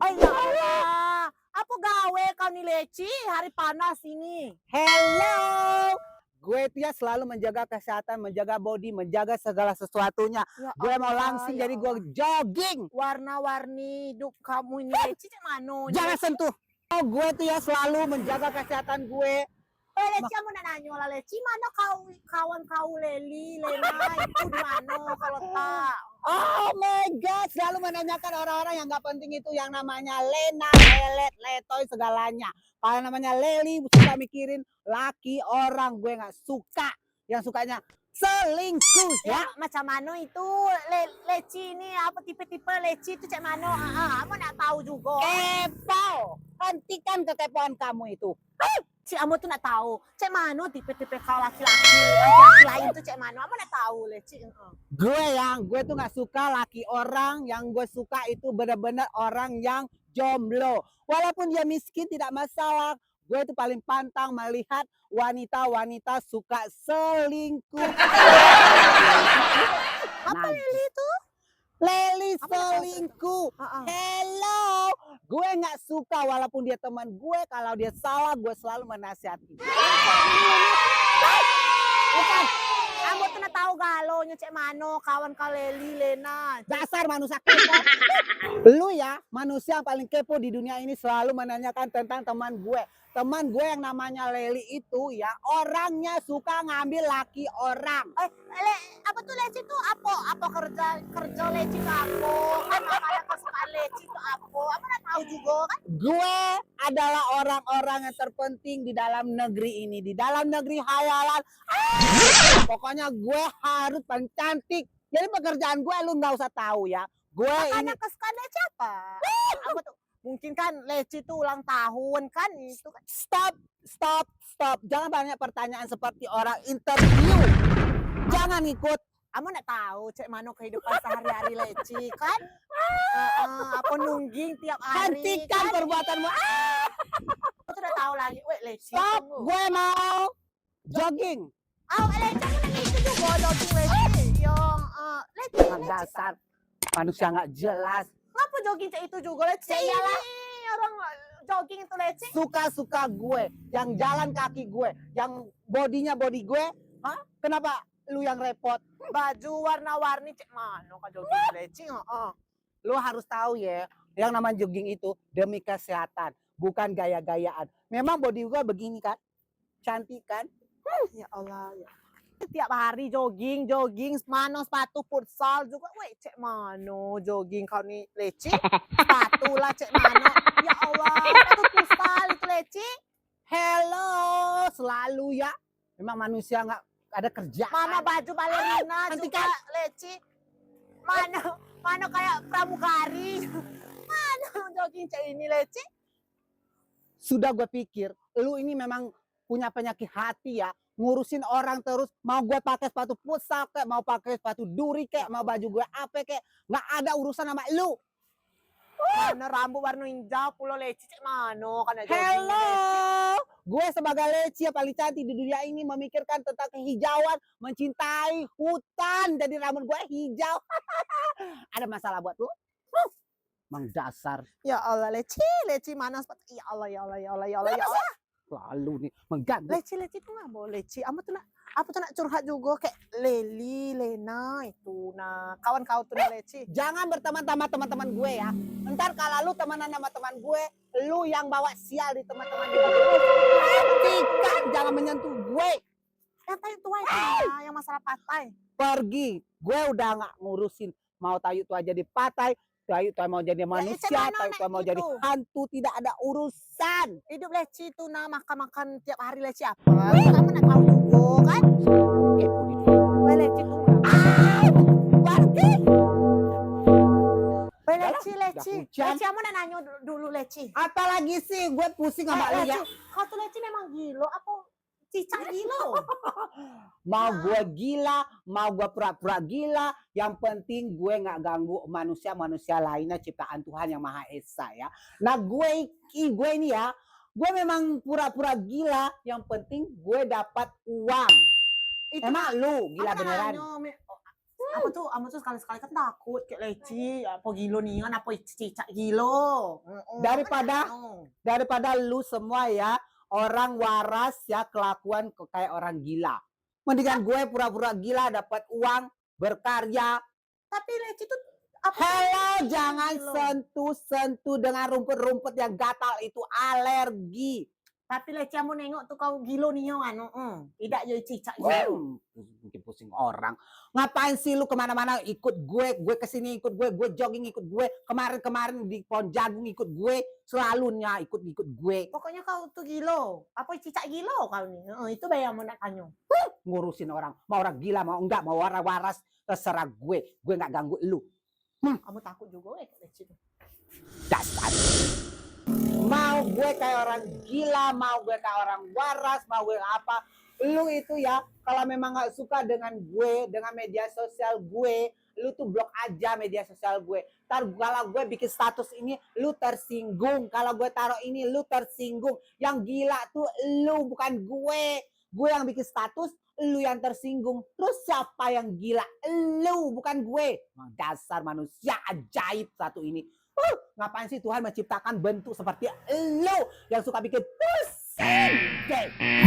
Ay, ya Allah. Apa gawe kau nih Leci? Hari panas ini. Hello, gue itu ya selalu menjaga kesehatan, menjaga body, menjaga segala sesuatunya. Ya Gue mau Allah, langsing ya jadi gue Allah. jogging. Warna-warni hidup kamu ini Leci cek mano? Jangan sentuh. Oh, gue tuh ya selalu menjaga kesehatan gue. Leci kamu nak nanya lah Leci, mana kau kawan kau Leli, Lena itu di mana kalau tak? Oh my God, selalu menanyakan orang-orang yang gak penting itu yang namanya Lena, Lelet, Letoy, segalanya. Kalau namanya Leli, suka mikirin laki orang. Gue gak suka. Yang sukanya selingkuh Ya, ya. macam mana itu Leci ini apa tipe-tipe Leci itu cek mano? Kamu nak tahu juga. Kepo, hentikan kekepoan kamu itu. Si Amo tuh nak tahu, cek mano tipe-tipe kau laki-laki lain tuh cek mano? Amo nak tahu Leci. Gue tuh gak suka laki orang. Yang gue suka itu benar-benar orang yang jomblo. Walaupun dia miskin tidak masalah. Gue itu paling pantang melihat wanita-wanita suka selingkuh. Apa Leli itu? Leli Apa nak tahu selingkuh. Heeh. Hello, gue nggak suka walaupun dia teman gue. Kalau dia salah, gue selalu menasihati. Bukan. Amo tuh nak tahu galonya cek mano kawan kau Leli, Lena. Dasar manusia kepo. Lu ya manusia yang paling kepo di dunia ini selalu menanyakan tentang teman gue. Teman gue yang namanya Leli itu ya orangnya suka ngambil laki orang. Apa tuh Leci tuh apa kerja Leci tuh apa? Kan makanya kesukaan Leci tuh apa? Apa nak tahu juga kan? Gue adalah orang-orang yang terpenting di dalam negeri ini. Di dalam negeri hayalan. Pokoknya gue harus paling cantik. Jadi pekerjaan gue lu nggak usah tahu ya. Gue ini Makanya kesukaan Leci apa? Apa tuh? Mungkin kan Leci tuh ulang tahun kan itu kan. stop. Jangan banyak pertanyaan seperti orang interview. Jangan ikut. Kamu nak tahu cek mano kehidupan sehari-hari Leci kan? Apa nungging tiap hari Hentikan kan? perbuatanmu. Aku tuh udah tahu lagi. Weh Leci. Stop. tunggu. Gue mau jogging. Leci kamu nanya itu juga jogging Leci. Yang Leci. Dasar manusia nggak jelas. Ngapa jogging cek itu juga Leci? Iyalah. Ini orang jogging itu Leci. Suka-suka gue, yang jalan kaki gue, yang bodinya body gue. Hah? Kenapa lu yang repot? Baju warna-warni cek mana kan jogging Leci? Lu harus tahu ya, yang namanya jogging itu demi kesehatan, bukan gaya-gayaan. Memang body gue begini kan, cantik kan? Ya Allah ya. Tiap hari jogging, mano sepatu futsal juga. Weh cek mano jogging kau nih Leci. Sepatu lah cek mano. Ya Allah, sepatu futsal itu Leci. Hello, selalu ya. Memang manusia nggak ada kerjaan. Mana baju balerina Nanti juga Leci. Mana kayak pramugari. Mana jogging cek ini Leci. Sudah gue pikir, lu ini memang punya penyakit hati ya. Ngurusin orang terus, mau gue pakai sepatu futsal kayak, mau pakai sepatu duri kayak, mau baju gue apa kayak, nggak ada urusan sama lu. Mana rambut warna hijau pulau Leci cek mano kan jogging Hello, Leci. gue sebagai Leci yang paling cantik di dunia ini memikirkan tentang kehijauan, mencintai hutan, jadi rambut gue hijau. Ada masalah buat lu? Mang dasar. Ya Allah Leci mana sepatu. Ya Allah. Lalu nih mengganggu. Leci itu nggak boleh Leci. Apa tuh nak curhat juga kayak Leli, Lena itu nah kawan kau tuh Leci. Jangan berteman sama teman-teman gue ya. Ntar kalau lu temenan sama teman gue, lu yang bawa sial di teman-teman gue. Hentikan, jangan menyentuh gue. Yang tayu tua itu nah, yang masalah patai. Pergi, gue udah nggak ngurusin. Mau tayu tua jadi patai, tayu tua mau jadi manusia, tayu tua mau jadi hantu, tidak ada urusan. Hidup Leci itu nah makan tiap hari Leci apa? Kamu nak tahu juga kan? Weh Leci tuh. Pergi. Weh Leci. Leci, Kamu nak nanya dulu Leci. Apalagi sih, gue pusing sama lu ya. Kau tuh Leci memang gilo apa cicak gilo? Mau gue gila, mau gue pura-pura gila, yang penting gue nggak ganggu manusia lainnya ciptaan Tuhan yang Maha Esa ya. Nah gue ini ya, gue memang pura-pura gila, yang penting gue dapat uang. Emang lu gila beneran? Apa tuh sekali-sekali kan takut kayak leci, apa gilo nih kan, apa cicak gilo. Daripada lu semua ya orang waras ya kelakuan kayak orang gila. Mendingan gue pura-pura gila dapat uang berkarya. Tapi leci tuh apa? Hello, jangan Gilo. sentuh dengan rumput-rumput yang gatal itu alergi. Tapi leci kamu nengok tuh kau gilo nih anu, tidak jadi cicak gilo. Mungkin pusing orang. Ngapain sih lu kemana-mana ikut gue kesini ikut gue jogging ikut gue, kemarin di pohon jagung ikut gue, selalunya ikut gue. Pokoknya kau tuh gilo, apa cicak gilo kau nih? Itu bayar mau nak kanyo. Ngurusin orang, mau orang gila mau enggak, mau orang waras terserah gue nggak ganggu lu. Kamu takut juga leci tuh. Dasar. Mau gue kayak orang gila, mau gue kayak orang waras, mau gue apa, lu itu ya kalau memang nggak suka dengan gue, dengan media sosial gue, lu tuh blok aja media sosial gue. Kalau gue bikin status ini lu tersinggung, kalau gue taruh ini lu tersinggung. Yang gila tuh lu bukan gue yang bikin status, lu yang tersinggung. Terus siapa yang gila? Lu bukan gue. Dasar manusia ajaib satu ini. Ngapain sih Tuhan menciptakan bentuk seperti lu yang suka bikin pusing.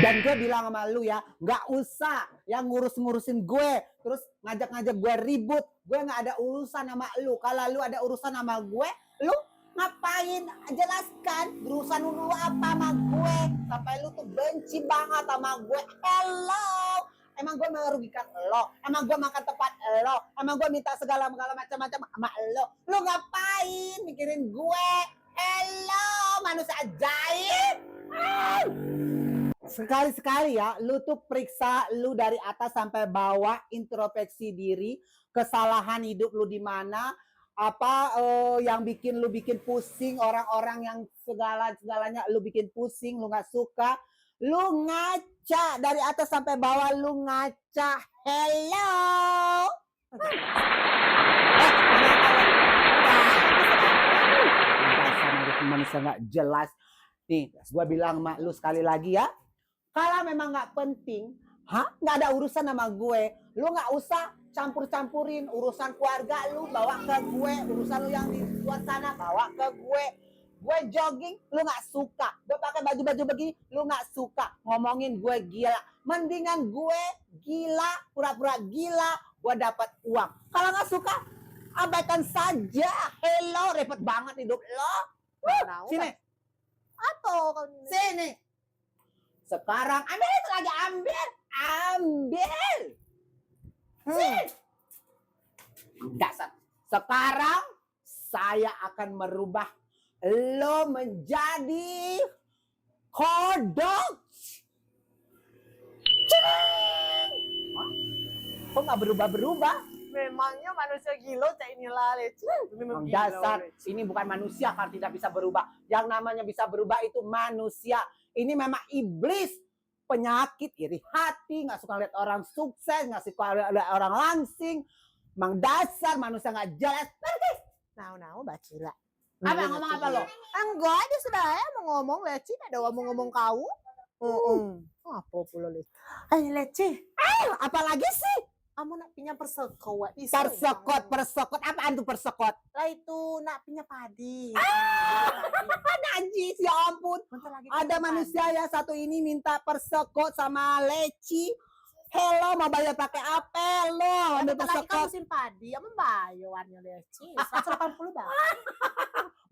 Dan gue bilang sama lu ya, nggak usah yang ngurus-ngurusin gue, terus ngajak-ngajak gue ribut. Gue nggak ada urusan sama lu. Kalau lu ada urusan sama gue, lu ngapain? Jelaskan urusan lu apa sama gue sampai lu tuh benci banget sama gue. Hello. Emang gue merugikan lo? Emang gue makan tempat lo? Emang gue minta segala macam-macam sama lo? Lo ngapain mikirin gue? Hello, manusia ajaib. Sekali-sekali ya, lu tuh periksa lu dari atas sampai bawah, introspeksi diri, kesalahan hidup lu di mana, apa yang bikin lu bikin pusing, orang-orang yang segalanya lu bikin pusing, lu nggak suka. Lu ngaca dari atas sampai bawah, lu ngaca. Hello. Manusia nggak jelas. Nih, gua bilang sama lu sekali lagi ya. Kalau memang nggak penting, nggak ada urusan sama gue. Lu nggak usah campur-campurin urusan keluarga lu, bawa ke gue. Urusan lu yang di luar sana, bawa ke gue. Gue jogging, lu nggak suka. Gue pakai baju-baju begini, lu nggak suka. Ngomongin gue gila. Mendingan gue gila, pura-pura gila, gue dapat uang. Kalau nggak suka, abaikan saja. Hello, repot banget hidup lo. Sini. Apa kau ini? Sini. Sekarang ambil itu lagi, ambil. Sini. Dasar. Sekarang saya akan merubah lo menjadi kodok. Kok nggak berubah-berubah? Memangnya manusia gilo cak inilah leci. Memang dasar ini bukan manusia kan tidak bisa berubah. Yang namanya bisa berubah itu manusia. Ini memang iblis, penyakit, iri hati, nggak suka lihat orang sukses, nggak suka lihat orang langsing. Memang dasar manusia nggak jelas. Pergi. Nah, bacila. Apa ngomong apa lo? Enggak ada sudah mau ngomong leci, ada ngomong kau. Apa pula leci? Leci. Apalagi sih? Kamu nak pinjam persekot. Persekot. Apaan tuh persekot? Lah itu nak pinjam padi. Najis, ya ampun. Ada manusia ya satu ini minta persekot sama leci. Hello, mau bayar pakai apa lo? Ambil Bentar lagi kamu persekot. musim padi, kamu bayar warnanya leci. 180 bang.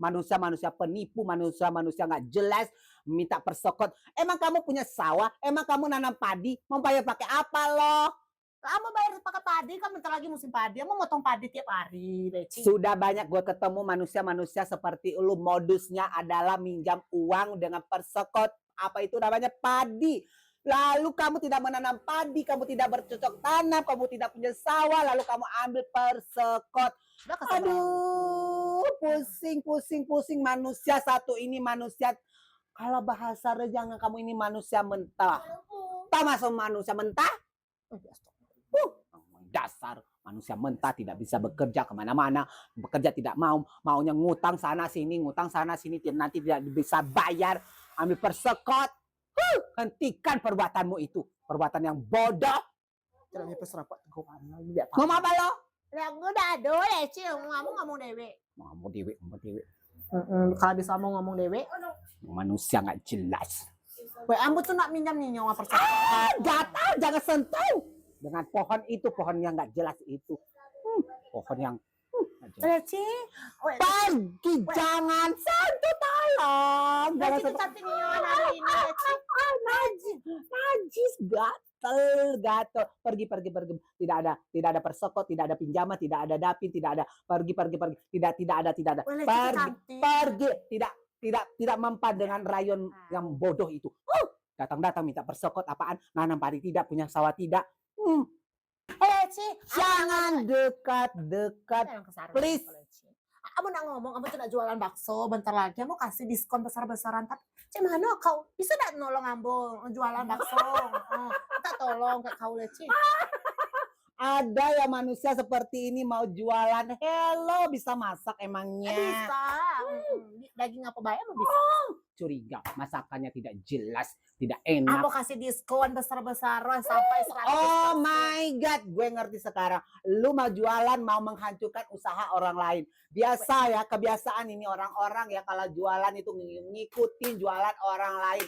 Manusia penipu, manusia nggak jelas minta persekot. Emang kamu punya sawah? Emang kamu nanam padi? Mau bayar pakai apa lo? Kamu bayar pakai padi, kan bentar lagi musim padi. Kamu motong padi tiap hari, leci. Sudah banyak gue ketemu manusia seperti lu, modusnya adalah minjam uang dengan persekot. Apa itu namanya padi. Lalu kamu tidak menanam padi, kamu tidak bercocok tanam, kamu tidak punya sawah, lalu kamu ambil persekot. Aduh, pusing manusia satu ini manusia. Kalau bahasa rejang kamu ini manusia mentah. Tahu masuk manusia mentah? Dasar manusia mentah, tidak bisa bekerja kemana-mana, bekerja tidak maunya ngutang sana sini, nanti tidak bisa bayar, ambil persekot. Hentikan perbuatanmu itu, perbuatan yang bodoh. Tidak bisa serapot gue mana. Biar Ngomong apa lo? Ya gue udah ada Leci ngomong dewe. Ngomong dewe, ngomong dewe. Kalau bisa mau ngomong dewe. Manusia nggak jelas. Weh, ambo tuh nak minjam nih nyawa persen. Gatal, jangan sentuh. Dengan pohon itu, pohon yang nggak jelas itu. Pohon yang nggak jelas. Leci. Pergi, jangan sentuh, tolong. Jangan Leci tuh sentuh. cantik nih nyawa hari ini Leci. Najis, gatel. Pergi. Tidak ada persekot, tidak ada pinjaman, tidak ada dapin, tidak ada pergi. Tidak ada. Weh, Leci tuh cantik. Pergi, tidak mempan dengan rayon yang bodoh itu. Datang minta persekot apaan? Nanam padi tidak, punya sawah tidak. Leci. Jangan dekat. Please. Kamu nak ngomong, kamu tuh nak jualan bakso bentar lagi, kamu kasih diskon besar-besaran. Tapi cek mana kau bisa nak nolong ambo jualan bakso? Kita tolong ke kau Leci. Ada ya manusia seperti ini mau jualan. Hello, bisa masak emangnya? Bisa. Daging apa bayar lo bisa. Curiga, masakannya tidak jelas, tidak enak. Ambo kasih diskon besar-besaran sampai 100%. Oh my God, gue ngerti sekarang. Lu mau jualan, mau menghancurkan usaha orang lain. Biasa ya, kebiasaan ini orang-orang ya kalau jualan itu ngikutin jualan orang lain.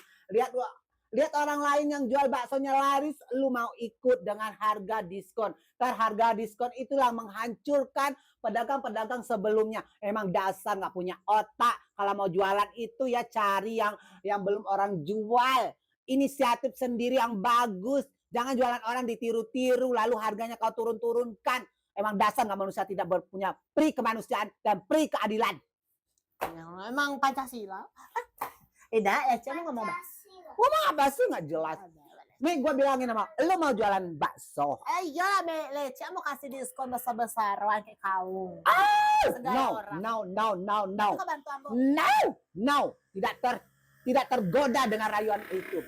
Lihat orang lain yang jual baksonya laris, lu mau ikut dengan harga diskon. Harga diskon itulah menghancurkan pedagang-pedagang sebelumnya. Emang dasar nggak punya otak. Kalau mau jualan itu ya cari yang belum orang jual. Inisiatif sendiri yang bagus. Jangan jualan orang ditiru-tiru lalu harganya kau turun-turunkan. Emang dasar nggak manusia tidak punya pri kemanusiaan dan pri keadilan. Ya, emang Pancasila. Ya, cuma ngomong Ngomong apa sih nggak jelas? Nih gue bilangin sama lu mau jualan bakso. Iya, Leci mau kasih diskon besar-besaran kayak kau. No. Kau bantu ambo. No. Tidak tergoda dengan rayuan itu.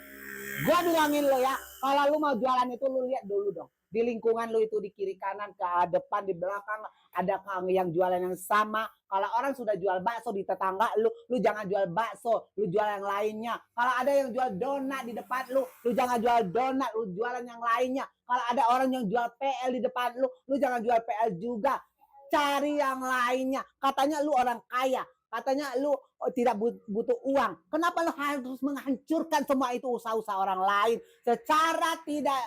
Gua bilangin lo ya, kalau lu mau jualan itu lu lihat dulu dong. Di lingkungan lu itu di kiri kanan, ke depan, di belakang ada yang jualan yang sama. Kalau orang sudah jual bakso di tetangga lu jangan jual bakso, lu jual yang lainnya. Kalau ada yang jual donat di depan lu jangan jual donat, lu jualan yang lainnya. Kalau ada orang yang jual PL di depan lu jangan jual PL juga. Cari yang lainnya. Katanya lu orang kaya. Katanya lu tidak butuh uang. Kenapa lu harus menghancurkan semua itu usaha-usaha orang lain? Secara tidak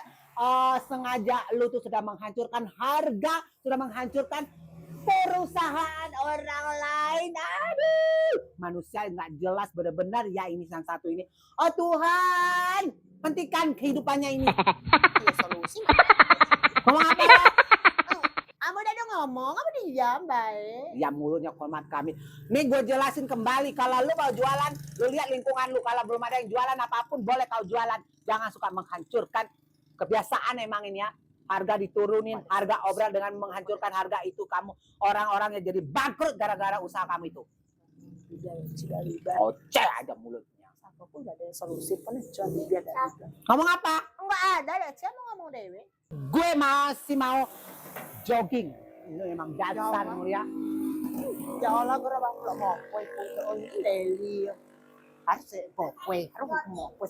sengaja lu tuh sudah menghancurkan harga, sudah menghancurkan perusahaan orang lain. Aduh, manusia nggak jelas benar-benar ya ini yang satu ini. Oh Tuhan, hentikan kehidupannya ini. Ya, solusi Ngomong apa? Ambo udah ngomong, kamu diam baik. Ya mulutnya hormat kami. Nih gue jelasin kembali, kalau lu mau jualan, lu lihat lingkungan lu. Kalau belum ada yang jualan apapun, boleh kau jualan. Jangan suka menghancurkan. Kebiasaan emang ini ya. Harga diturunin, harga obral dengan menghancurkan harga itu kamu. Orang-orangnya jadi bangkrut gara-gara usaha kamu itu. Oceh aja mulutnya. Aku udah ada solusi pun jadi biar Ngomong apa? enggak ada ya, mau ngomong dewe. Gue masih mau jogging. Ini emang dasar mulia. Ya Allah, gue udah mau kue ini Leli. Harus kue, harus mau kue.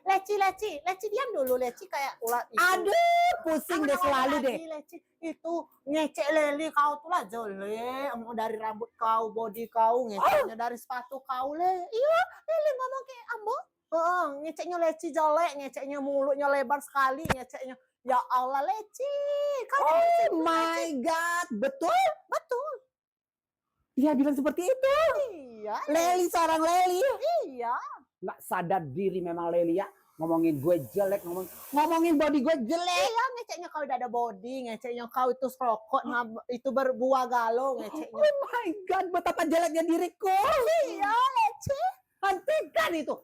Leci diam dulu, Leci kayak ulat itu. Aduh, pusing deh selalu deh. Leci itu ngecek Leli kau tuh lah jole, dari rambut kau, body kau, ngeceknya dari sepatu kau Iya, Leli ngomong kayak ambo. Ngeceknya Leci jelek, ngeceknya mulutnya lebar sekali, ngeceknya. Ya Allah Leci. Oh my God, betul? Dia bilang seperti itu. Iya. Leli seorang Leli. Iya. Nggak sadar diri memang Leli ya. Ngomongin gue jelek, ngomongin body gue jelek. Iya, ngeceknya kau udah ada body, ngeceknya kau itu serokot, itu berbuah galau, ngeceknya. Oh my God, betapa jeleknya diriku. Iya, Leci. Hentikan itu.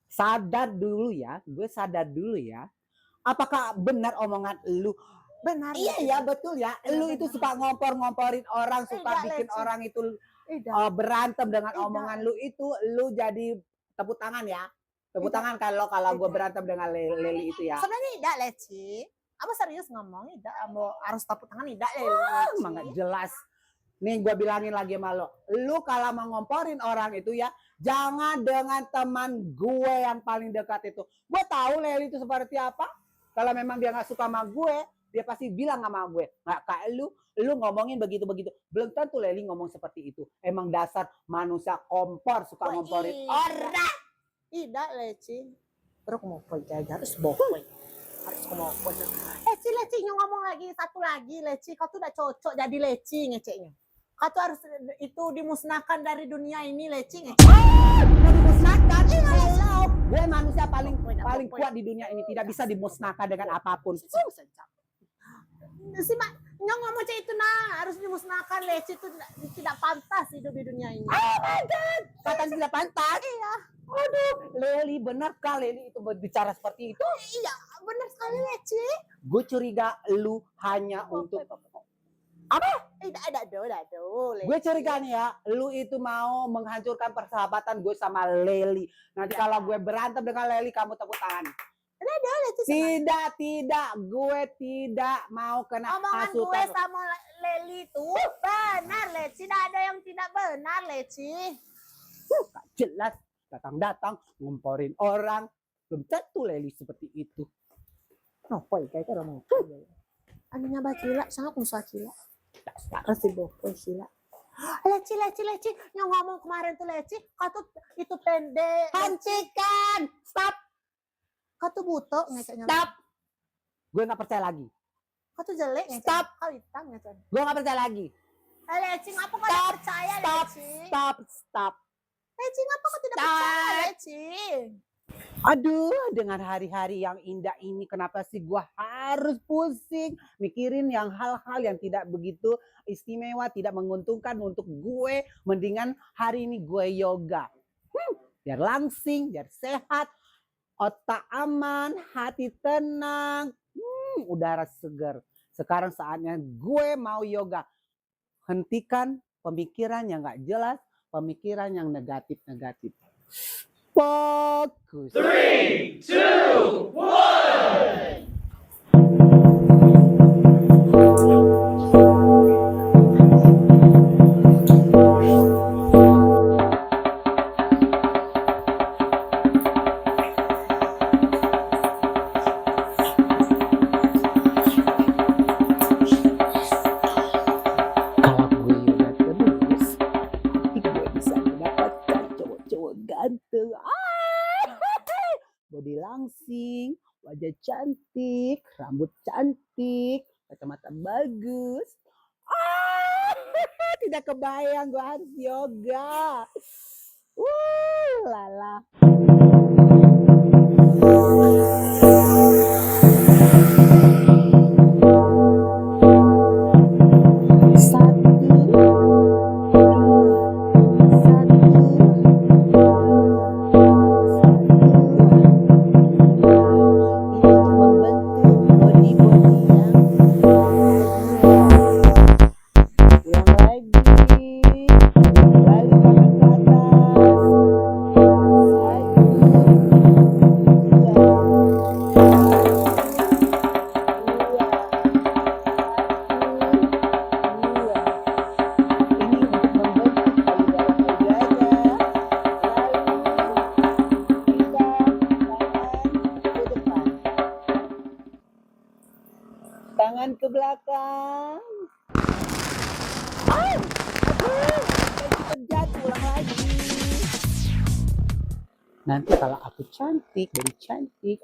Sadar dulu ya, gue sadar dulu ya. Apakah benar omongan lu? Benar. Iya ya, betul ya. Lu itu suka ngompor-ngomporin orang, suka bikin Leci. orang itu berantem dengan omongan lu itu, lu jadi tepuk tangan ya. Tepuk tangan kalau gue berantem dengan Leli itu ya. Sebenarnya tidak Leci. Apa serius ngomong? Tidak, harus tepuk tangan tidak Leli. Emang gak jelas. Nih gue bilangin lagi sama lo. Lu kalau mau ngomporin orang itu ya, jangan dengan teman gue yang paling dekat itu. Gue tahu Leli itu seperti apa. Kalau memang dia nggak suka sama gue, dia pasti bilang sama gue. Nggak kayak lu ngomongin begitu-begitu. Belum tentu Leli ngomong seperti itu. Emang dasar manusia kompor, suka Wah, ngomporin iya. orang. Tidak, Leci. Terus mau pergi harus bohong. Harus ngomong. Leci, ngomong lagi satu lagi, Leci. Kau tuh udah cocok jadi Leci ngeceknya. Kau tuh harus itu dimusnahkan dari dunia ini, Leci ngecek. Mau dimusnahkan? Hello. Gue manusia paling kuat di dunia ini. Tidak bisa dimusnahkan dengan apapun. Si Mak, nyong ngomong cek itu nah, harus dimusnahkan. Leci itu tidak pantas hidup di dunia ini. Oh my God. Katanya tidak pantas? Iya. Aduh, Leli benar kali Leli itu berbicara seperti itu. Iya, benar sekali Leci. Gue curiga lu hanya untuk apa? Gue curiga nih ya, lu itu mau menghancurkan persahabatan gue sama Leli. Nanti kalau gue berantem dengan Leli, kamu tepuk tangan. Tidak, gue tidak mau kena omongan gue hasutan. sama Leli itu benar, Leci. Tidak ada yang tidak benar, Leci. Gak jelas, datang-datang ngomporin orang. Belum tentu Leli seperti itu. Apa ya kayak orang anunya bakila sangat musakila. Kasih bohong sila. Leci. Yang ngomong kemarin tuh Leci, kau tuh itu pendek. Hentikan, stop. Kau tuh butuh ngeceknya. Stop. Gue gak percaya lagi. Kau tuh jelek ngecek. Stop. Kau hitam ngecek. Gue gak percaya lagi. Leci, ngapa kau tidak percaya, Leci? Stop. Leci, ngapa kau tidak percaya, Leci? Aduh, dengan hari-hari yang indah ini kenapa sih gue harus pusing mikirin yang hal-hal yang tidak begitu istimewa, tidak menguntungkan untuk gue. Mendingan hari ini gue yoga. Biar langsing, biar sehat, otak aman, hati tenang, udara segar. Sekarang saatnya gue mau yoga. Hentikan pemikiran yang gak jelas, pemikiran yang negatif-negatif. Fokus. 3, 2, 1. Kalau gue yoga terus, nanti gue bisa mendapatkan cowok-cowok ganteng. Body langsing, wajah cantik, rambut cantik, kacamata bagus. Tidak kebayang gue harus yoga. Lala. Tangan ke belakang. Jatuh, ulang lagi. Nanti kalau aku cantik, jadi cantik.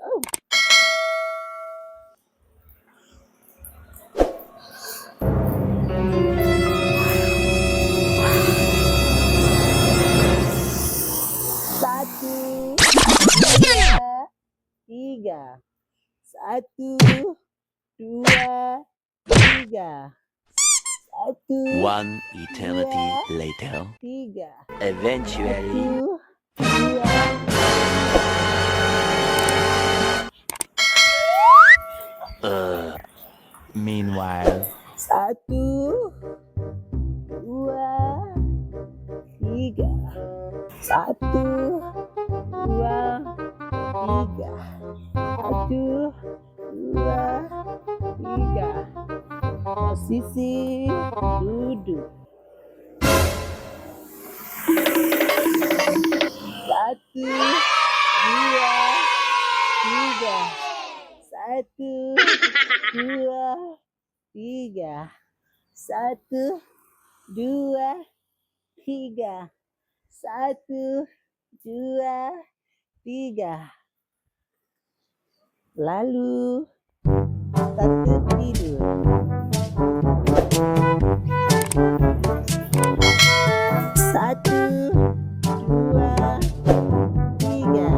Satu, dua, tiga. 1, 2, 3. 1, One eternity later. 3. Eventually. 1, 2. Meanwhile. 1, 2, 3. 1, 2, 3. 1, 2, 3. Posisi duduk. 1, 2, 3. 1, Satu, dua, tiga. Satu, dua, tiga. Satu, dua, tiga. Lalu satu tidur. Satu, dua, tiga.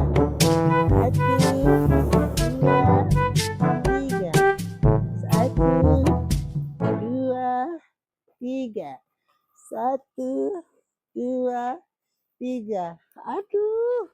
Satu, dua, tiga. Satu, dua, tiga. Satu, dua, tiga. Aduh.